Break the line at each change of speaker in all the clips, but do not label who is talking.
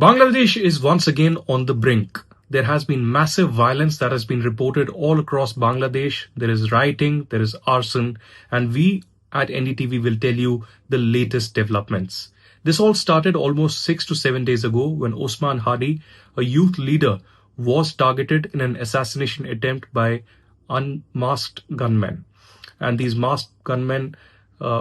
Bangladesh is once again on the brink. There has been massive violence that has been reported all across Bangladesh. There is rioting, there is arson, and we at NDTV will tell you the latest developments. This all started almost 6 to 7 days ago when Osman Hadi, a youth leader, was targeted in an assassination attempt by unmasked gunmen. And these masked gunmen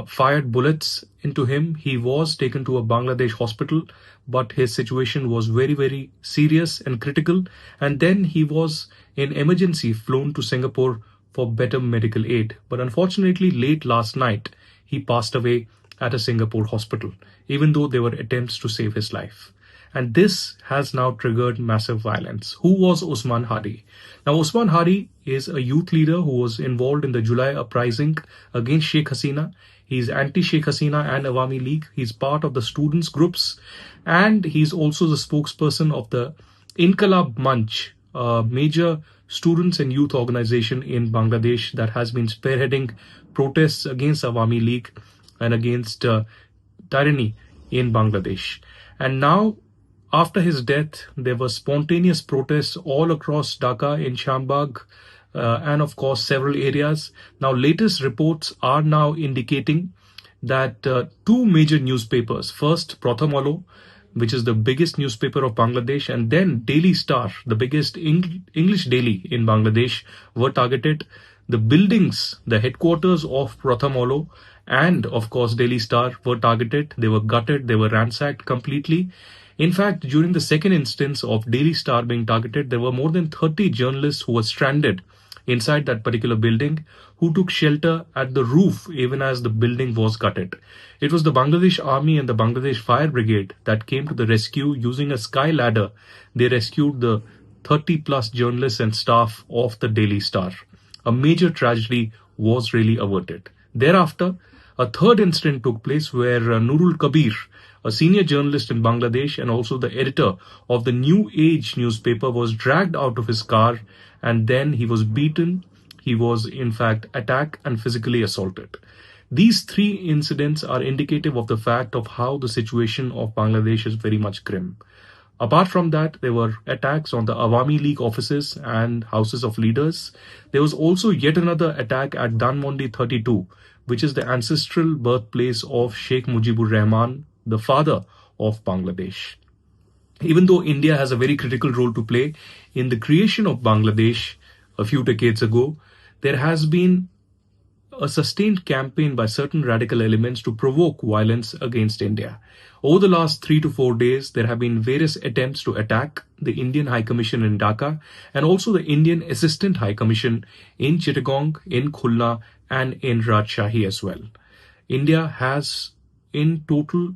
fired bullets into him. He was taken to a Bangladesh hospital, but his situation was very, very serious and critical. And then he was in emergency flown to Singapore for better medical aid. But unfortunately, late last night, he passed away at a Singapore hospital, even though there were attempts to save his life. And this has now triggered massive violence. Who was Osman Hadi? Now, Osman Hadi is a youth leader who was involved in the July Uprising against Sheikh Hasina. He's anti-Sheikh Hasina and Awami League. He's part of the students' groups. And he's also the spokesperson of the Inquilab Mancha, a major students and youth organization in Bangladesh that has been spearheading protests against Awami League and against tyranny in Bangladesh. And now, after his death, there were spontaneous protests all across Dhaka, in Shambagh, and of course several areas. Now, latest reports are now indicating that two major newspapers, first Pratham, which is the biggest newspaper of Bangladesh, and then Daily Star, the biggest English daily in Bangladesh, were targeted. The buildings, the headquarters of Pratham and of course Daily Star were targeted. They were gutted, they were ransacked completely. In fact, during the second instance of Daily Star being targeted, there were more than 30 journalists who were stranded inside that particular building, who took shelter at the roof even as the building was gutted. It was the Bangladesh Army and the Bangladesh Fire Brigade that came to the rescue using a sky ladder. They rescued the 30 plus journalists and staff of the Daily Star. A major tragedy was really averted. Thereafter, a third incident took place where Nurul Kabir, a senior journalist in Bangladesh and also the editor of the New Age newspaper, was dragged out of his car and then he was beaten. He was in fact attacked and physically assaulted. These three incidents are indicative of the fact of how the situation of Bangladesh is very much grim. Apart from that, there were attacks on the Awami League offices and houses of leaders. There was also yet another attack at Dhanmondi 32, which is the ancestral birthplace of Sheikh Mujibur Rahman, the father of Bangladesh. Even though India has a very critical role to play in the creation of Bangladesh a few decades ago, there has been a sustained campaign by certain radical elements to provoke violence against India. Over the last 3 to 4 days, there have been various attempts to attack the Indian High Commission in Dhaka and also the Indian Assistant High Commission in Chittagong, in Khulna, and in Rajshahi as well. India has in total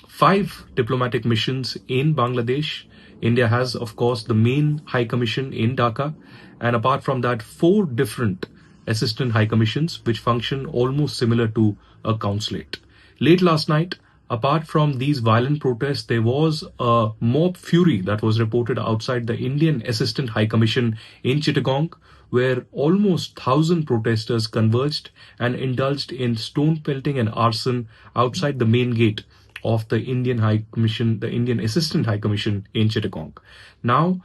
5 diplomatic missions in Bangladesh. India has, of course, the main High Commission in Dhaka, and apart from that, 4 different assistant high commissions which function almost similar to a consulate. Late last night, apart from these violent protests, there was a mob fury that was reported outside the Indian Assistant High Commission in Chittagong, where almost 1,000 protesters converged and indulged in stone pelting and arson outside the main gate of the Indian High Commission, the Indian Assistant High Commission in Chittagong. Now,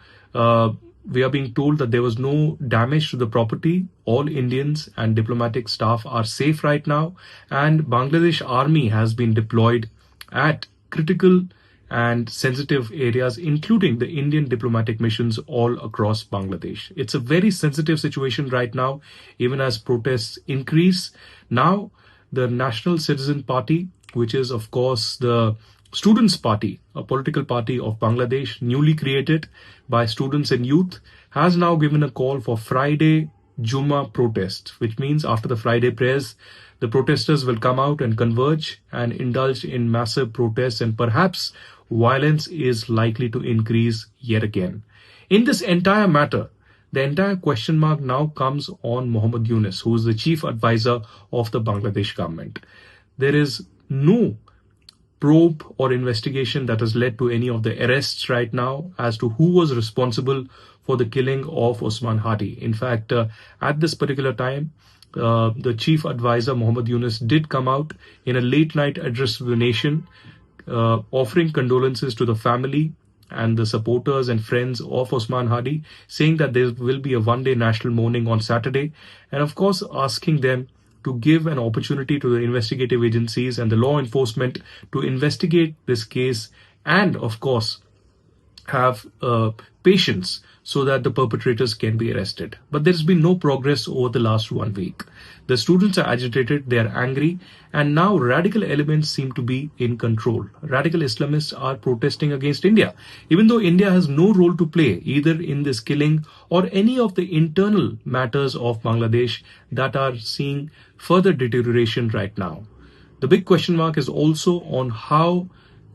we are being told that there was no damage to the property. All Indians and diplomatic staff are safe right now, and Bangladesh Army has been deployed at critical and sensitive areas, including the Indian diplomatic missions all across Bangladesh. It's a very sensitive situation right now, even as protests increase. Now, the National Citizen Party, which is of course the Students' Party, a political party of Bangladesh, newly created by students and youth, has now given a call for Friday Jummah protest, which means after the Friday prayers, the protesters will come out and converge and indulge in massive protests, and perhaps violence is likely to increase yet again. In this entire matter, the entire question mark now comes on Muhammad Yunus, who is the chief advisor of the Bangladesh government. There is no probe or investigation that has led to any of the arrests right now as to who was responsible for the killing of Osman Hadi. In fact, at this particular time, the chief advisor, Muhammad Yunus, did come out in a late night address to the nation, offering condolences to the family and the supporters and friends of Osman Hadi, saying that there will be a one-day national mourning on Saturday, and of course asking them to give an opportunity to the investigative agencies and the law enforcement to investigate this case, and of course have patience so that the perpetrators can be arrested. But there's been no progress over the last 1 week. The students are agitated, they are angry, and now radical elements seem to be in control. Radical Islamists are protesting against India, even though India has no role to play either in this killing or any of the internal matters of Bangladesh that are seeing further deterioration right now. The big question mark is also on how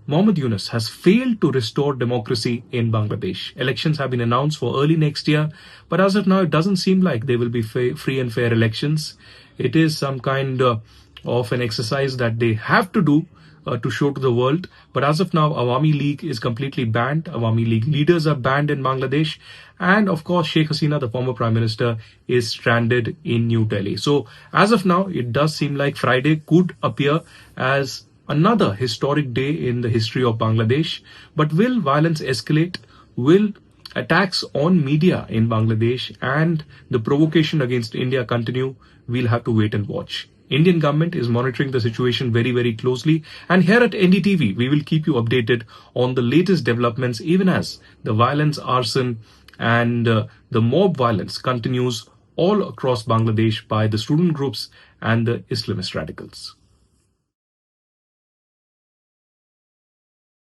Mohammad Yunus has failed to restore democracy in Bangladesh. Elections have been announced for early next year, but as of now, it doesn't seem like they will be free and fair elections. It is some kind of an exercise that they have to do to show to the world. But as of now, Awami League is completely banned. Awami League leaders are banned in Bangladesh. And of course, Sheikh Hasina, the former Prime Minister, is stranded in New Delhi. So as of now, it does seem like Friday could appear as another historic day in the history of Bangladesh. But will violence escalate? Will attacks on media in Bangladesh and the provocation against India continue? We'll have to wait and watch. Indian government is monitoring the situation very, very closely. And here at NDTV, we will keep you updated on the latest developments, even as the violence, arson, and the mob violence continues all across Bangladesh by the student groups and the Islamist radicals.